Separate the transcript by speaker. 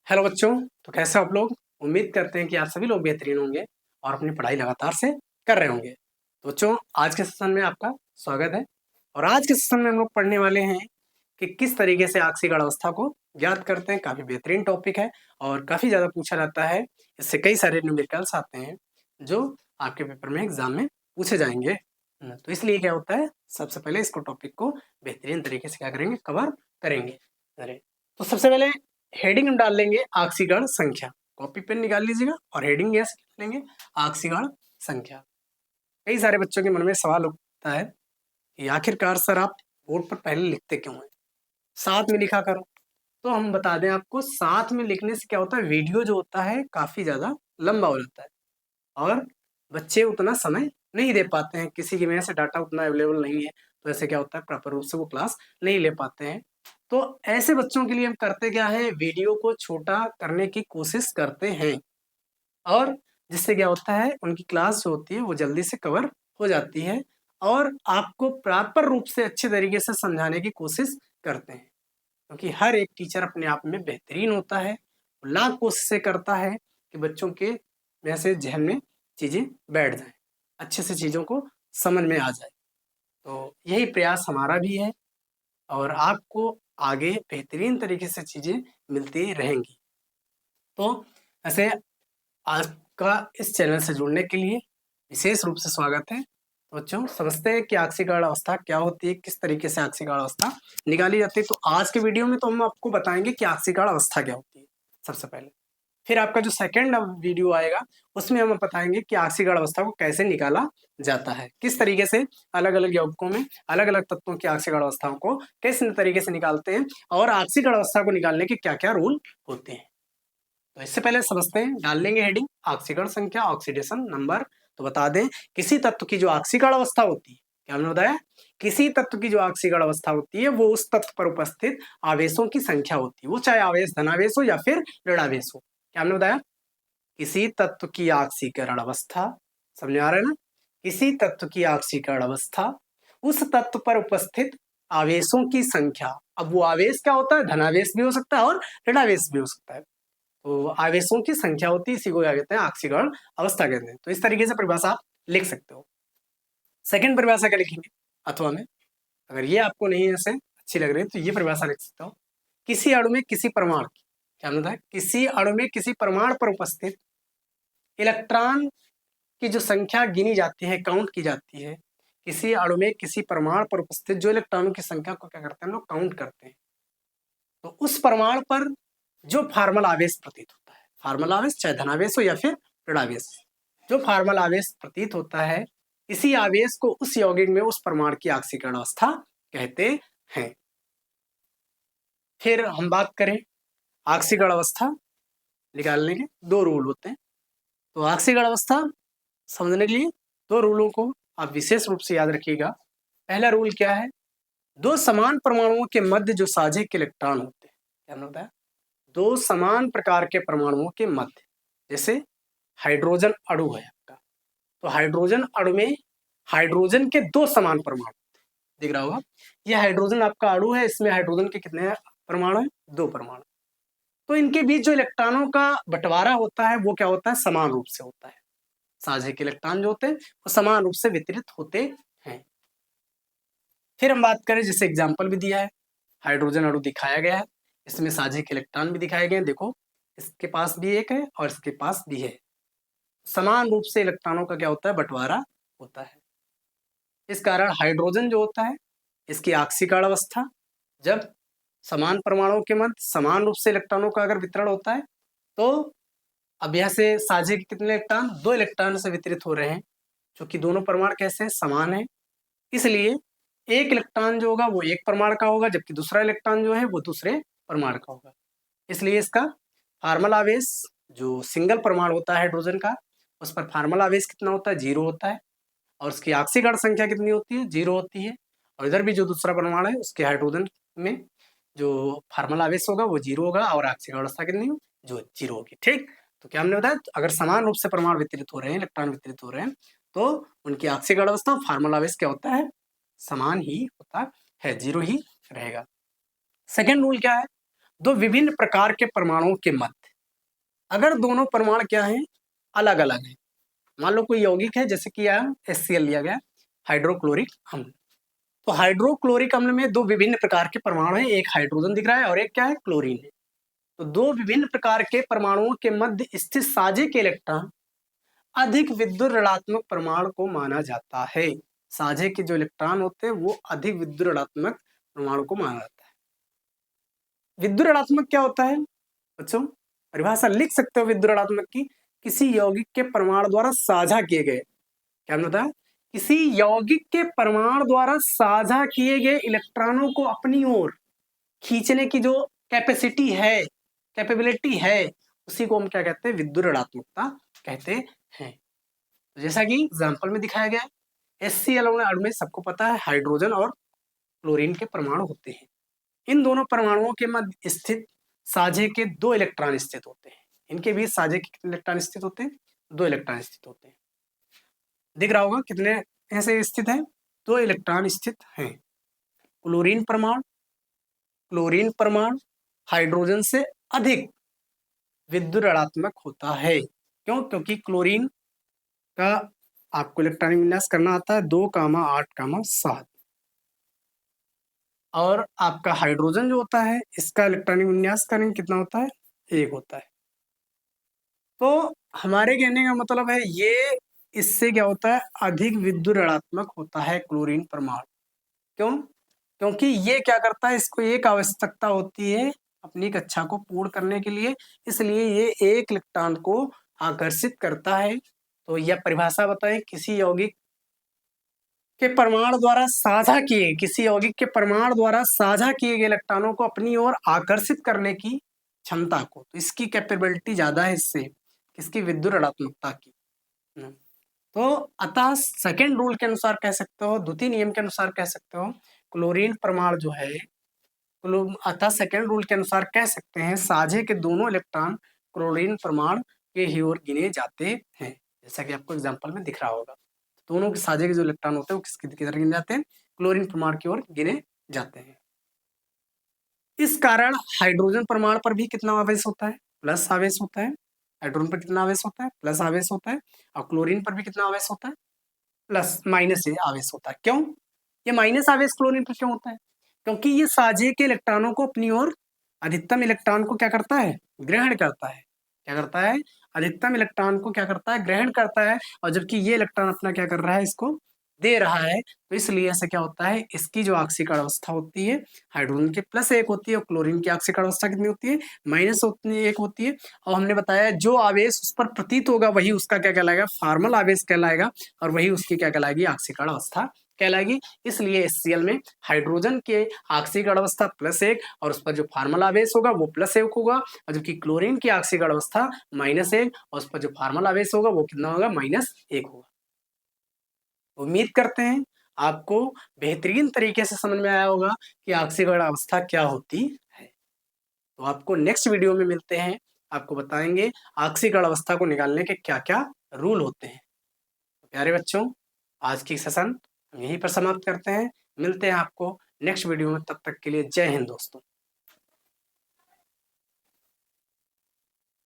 Speaker 1: Hello बच्चों। तो कैसे आप लोग? उम्मीद करते हैं कि आप सभी लोग बेहतरीन होंगे और अपनी पढ़ाई लगातार से कर रहे होंगे। तो बच्चों, आज के सेशन में आपका स्वागत है। और आज के सेशन में हम लोग पढ़ने वाले हैं कि किस तरीके से आक्सीय अवस्था को ज्ञात करते हैं। काफी बेहतरीन टॉपिक है और काफी ज्यादा पूछा जाता है। इससे कई सारे न्यूमेरिकल्स आते हैं जो आपके पेपर में एग्जाम में पूछे जाएंगे। तो इसलिए क्या होता है, सबसे पहले इसको टॉपिक को बेहतरीन तरीके से क्या करेंगे, कवर करेंगे। अरे तो सबसे पहले हेडिंग हम डाल लेंगे आक्सीकरण संख्या। कॉपी पेन निकाल लीजिएगा और हेडिंग यस लेंगे आक्सीकरण संख्या। कई सारे बच्चों के मन में सवाल उठता है कि आखिरकार सर आप बोर्ड पर पहले लिखते क्यों हैं, साथ में लिखा करो। तो हम बता दें आपको, साथ में लिखने से क्या होता है, वीडियो जो होता है काफी ज्यादा लंबा हो जाता है और बच्चे उतना समय नहीं दे पाते हैं। किसी की वजह से डाटा उतना अवेलेबल नहीं है, तो ऐसे क्या होता है, प्रॉपर रूप से वो क्लास नहीं ले पाते हैं। तो ऐसे बच्चों के लिए हम करते क्या है, वीडियो को छोटा करने की कोशिश करते हैं और जिससे क्या होता है, उनकी क्लास जो होती है वो जल्दी से कवर हो जाती है और आपको प्रॉपर रूप से अच्छे तरीके से समझाने की कोशिश करते हैं। क्योंकि हर एक टीचर अपने आप में बेहतरीन होता है, लाख कोशिशें करता है कि बच्चों के वैसे जहन में चीजें बैठ जाएं, अच्छे से चीजों को समझ में आ जाए। तो यही प्रयास हमारा भी है और आपको आगे बेहतरीन तरीके से चीजें मिलती रहेंगी। तो ऐसे आपका इस चैनल से जुड़ने के लिए विशेष रूप से स्वागत है। तो बच्चों, समझते हैं कि आक्सीकरण अवस्था क्या होती है, किस तरीके से आक्सीकरण अवस्था निकाली जाती है। तो आज के वीडियो में तो हम आपको बताएंगे कि आक्सीकरण अवस्था क्या होती है सबसे पहले। फिर आपका जो सेकंड वीडियो आएगा उसमें हम बताएंगे कि आक्सीकरण अवस्था को कैसे निकाला जाता है, किस तरीके से अलग अलग यौगिकों में अलग अलग तत्वों की आक्सीकरण अवस्थाओं को किस तरीके से निकालते हैं और आक्सीकरण अवस्था को निकालने के क्या क्या रूल होते हैं। तो इससे पहले समझते हैं, डाल लेंगे हेडिंग ऑक्सीकरण संख्या, ऑक्सीडेशन नंबर। तो बता दें, किसी तत्व की जो ऑक्सीकरण अवस्था होती है, क्या हमने बताया, किसी तत्व की जो ऑक्सीकरण अवस्था होती है वो उस तत्व पर उपस्थित आवेशों की संख्या होती है, वो चाहे आवेश धनावेश हो या फिर ऋणावेश हो। क्या हमने बताया, किसी तत्व की ऑक्सीकरण अवस्था, समझ आ रहा है ना, किसी तत्व की ऑक्सीकरण अवस्था उस तत्व पर उपस्थित आवेशों की संख्या। अब वो आवेश क्या होता है, धनावेश भी हो सकता है और ऋणावेश भी हो सकता है। तो आवेशों की संख्या होती है, इसी को क्या कहते हैं, ऑक्सीकरण अवस्था कहते हैं। तो इस तरीके से परिभाषा आप लिख सकते हो। सेकंड परिभाषा क्या लिखेंगे अथवा में, अगर ये आपको नहीं ऐसे अच्छी लग रही है तो ये परिभाषा लिख सकते हो, किसी अणु में किसी परमाणु की, क्या मतलब है, किसी अणु में किसी परमाणु पर उपस्थित इलेक्ट्रॉन की जो संख्या गिनी जाती है, काउंट की जाती है, किसी अणु में किसी परमाणु पर उपस्थित जो इलेक्ट्रॉनों की संख्या को क्या करते हैं, हम लोग काउंट करते हैं। तो उस परमाणु पर जो फार्मल आवेश प्रतीत होता है, फार्मल आवेश चाहे धनावेश हो या फिर ऋणावेश, जो फार्मल आवेश प्रतीत होता है, इसी आवेश को उस यौगिक में उस परमाणु की ऑक्सीकरण अवस्था कहते हैं। फिर हम बात करें ऑक्सीकरण अवस्था निकालने के दो रूल होते हैं। तो ऑक्सीकरण अवस्था समझने के लिए दो रूलों को आप विशेष रूप से याद रखिएगा। पहला रूल क्या है, दो समान परमाणुओं के मध्य जो साझेक इलेक्ट्रॉन होते हैं, क्या होता है, दो समान प्रकार के परमाणुओं के मध्य, जैसे हाइड्रोजन अणु है आपका, तो हाइड्रोजन अणु में हाइड्रोजन के दो समान परमाणु दिख रहा होगा, ये हाइड्रोजन आपका अणु है, इसमें हाइड्रोजन के कितने परमाणु हैं, दो परमाणु। तो इनके बीच जो इलेक्ट्रॉनों का बंटवारा होता है वो क्या होता है, समान रूप से होता है। साझेक इलेक्ट्रॉन जो होते हैं वो समान रूप से वितरित होते हैं। फिर हम बात करें, जैसे एग्जाम्पल भी दिया है, हाइड्रोजन अणु दिखाया गया है, इसमें साझेक इलेक्ट्रॉन भी दिखाए गए हैं, देखो इसके पास भी एक है और इसके पास भी है, समान रूप से इलेक्ट्रॉनों का क्या होता है, बंटवारा होता है। इस कारण हाइड्रोजन जो होता है, इसकी ऑक्सीकरण अवस्था, जब समान परमाणुओं के मध्य समान रूप से इलेक्ट्रॉनों का अगर वितरण होता है, तो अब यहाँ से साझे के कितने इलेक्ट्रॉन, दो इलेक्ट्रॉन से वितरित हो रहे हैं, क्योंकि दोनों परमाणु कैसे हैं, समान है, इसलिए एक इलेक्ट्रॉन जो होगा वो एक परमाणु का होगा, जबकि दूसरा इलेक्ट्रॉन जो है वो दूसरे परमाणु का होगा। इसलिए इसका फार्मल आवेश जो सिंगल परमाणु होता है हाइड्रोजन का, उस पर फार्मल आवेश कितना होता है, 0 होता है, और उसकी ऑक्सीकरण संख्या कितनी होती है, 0 होती है। और इधर भी जो दूसरा परमाणु है उसके हाइड्रोजन में जो फार्मल आवेश होगा वो 0 होगा और ऑक्सीकरण अवस्था कितनी हो, जो 0 होगी। ठीक, तो क्या हमने बताया, तो अगर समान रूप से परमाणु वितरित हो रहे हैं, इलेक्ट्रॉन वितरित हो रहे हैं, तो उनकी ऑक्सीकरण अवस्था फार्मल आवेश क्या होता है, समान ही होता है, 0 ही रहेगा। सेकेंड रूल क्या है, दो विभिन्न प्रकार के परमाणुओं के मध्य अगर दोनों परमाणु क्या हैं, अलग अलग हैं, मान लो कोई यौगिक है, जैसे कि यहाँ HCl लिया गया, हाइड्रोक्लोरिक अम्ल। तो हाइड्रोक्लोरिक अम्ल में दो विभिन्न प्रकार के परमाणु हैं, एक हाइड्रोजन दिख रहा है और एक क्या है, क्लोरीन है। तो दो विभिन्न प्रकार के परमाणुओं के मध्य स्थित साझे के इलेक्ट्रॉन अधिक विद्युत ऋणात्मक परमाणु को माना जाता है। साझे के जो इलेक्ट्रॉन होते हैं वो अधिक विद्युत ऋणात्मक परमाणु को माना जाता है। विद्युत ऋणात्मक क्या होता है बच्चों, परिभाषा लिख सकते हो विद्युत ऋणात्मक की, किसी यौगिक के परमाणु द्वारा साझा किए गए, क्या हमने बताया, किसी यौगिक के परमाणु द्वारा साझा किए गए इलेक्ट्रॉनों को अपनी ओर खींचने की जो कैपेसिटी है, कैपेबिलिटी है, उसी को हम क्या कहते हैं, विद्युत ऋणात्मकता कहते हैं। तो जैसा कि एग्जाम्पल में दिखाया गया है, HCl अणु में सबको पता है हाइड्रोजन और क्लोरीन के परमाणु होते हैं। इन दोनों परमाणुओं के मध्य स्थित साझे के दो इलेक्ट्रॉन स्थित होते हैं। इनके बीच साझे के कितने इलेक्ट्रॉन स्थित होते हैं, दो इलेक्ट्रॉन स्थित होते हैं। दिख रहा होगा कितने ऐसे स्थित हैं, दो इलेक्ट्रॉन स्थित हैं। क्लोरीन परमाणु हाइड्रोजन से अधिक विद्युत ऋणात्मक होता है। क्यों? क्योंकि क्लोरीन का आपको इलेक्ट्रॉनिक विन्यास करना आता है 2,8,7 और आपका हाइड्रोजन जो होता है इसका इलेक्ट्रॉनिक विन्यास करेंगे कितना होता है, 1 होता है। तो हमारे कहने का मतलब है ये, इससे क्या होता है, अधिक विद्युत ऋणात्मक होता है क्लोरीन परमाणु। क्यों? क्योंकि ये क्या करता है, इसको एक आवश्यकता होती है अपनी कक्षा को पूर्ण करने के लिए, इसलिए ये एक इलेक्ट्रॉन को आकर्षित करता है। तो यह परिभाषा बताएं, किसी यौगिक के परमाणु द्वारा साझा किए, किसी यौगिक के परमाणु द्वारा साझा किए गए इलेक्ट्रॉनों को अपनी ओर आकर्षित करने की क्षमता को, तो इसकी कैपेबिलिटी ज्यादा है इससे, किसकी, विद्युत ऋणात्मकता की। तो अतः सेकेंड रूल के अनुसार कह सकते हो, द्वितीय नियम के अनुसार कह सकते हो, क्लोरीन परमाणु जो है, अतः सेकेंड रूल के अनुसार कह सकते हैं साझे के दोनों इलेक्ट्रॉन क्लोरीन परमाणु के ही ओर गिने जाते हैं, जैसा कि आपको एग्जांपल में दिख रहा होगा। दोनों के साझे के जो इलेक्ट्रॉन होते हैं वो किसकी तरह गिने जाते हैं, क्लोरीन परमाणु की ओर गिने जाते हैं। इस कारण हाइड्रोजन परमाणु पर भी कितना आवेश होता है, प्लस आवेश होता है। हाइड्रोजन पर कितना आवेश होता है, प्लस आवेश होता है। और क्लोरीन पर भी कितना आवेश होता है, प्लस माइनस आवेश होता है। क्यों ये माइनस आवेश क्लोरीन पर क्यों होता है, क्योंकि ये साझे के इलेक्ट्रॉनों को अपनी ओर, अधिकतम इलेक्ट्रॉन को क्या करता है, ग्रहण करता है। क्या करता है, अधिकतम इलेक्ट्रॉन को क्या करता है, ग्रहण करता है। और जबकि ये इलेक्ट्रॉन अपना क्या कर रहा है, इसको दे रहा है। तो इसलिए ऐसा क्या होता है, इसकी जो आक्सीकरण अवस्था होती है हाइड्रोजन की +1 होती है और क्लोरीन की आक्सीकरण अवस्था कितनी होती है, -1 होती है। और हमने बताया जो आवेश उस पर प्रतीत होगा वही उसका क्या कहलाएगा, फॉर्मल आवेश कहलाएगा, और वही उसकी क्या कहलाएगी, आक्सीकरण अवस्था कहलाएगी। इसलिए HCl में हाइड्रोजन के आक्सीकरण अवस्था +1 और उस पर जो फॉर्मल आवेश होगा वो +1 होगा, और जबकि क्लोरीन की आक्सीकरण अवस्था -1 और उस पर जो फॉर्मल आवेश होगा वो कितना होगा, -1 होगा। उम्मीद करते हैं आपको बेहतरीन तरीके से समझ में आया होगा कि आक्सीकरण अवस्था क्या होती है। तो आपको नेक्स्ट वीडियो में मिलते हैं, आपको बताएंगे आक्सीकरण अवस्था को निकालने के क्या क्या रूल होते हैं। तो प्यारे बच्चों, आज की सेशन हम यहीं पर समाप्त करते हैं, मिलते हैं आपको नेक्स्ट वीडियो में, तब तक के लिए जय हिंद दोस्तों।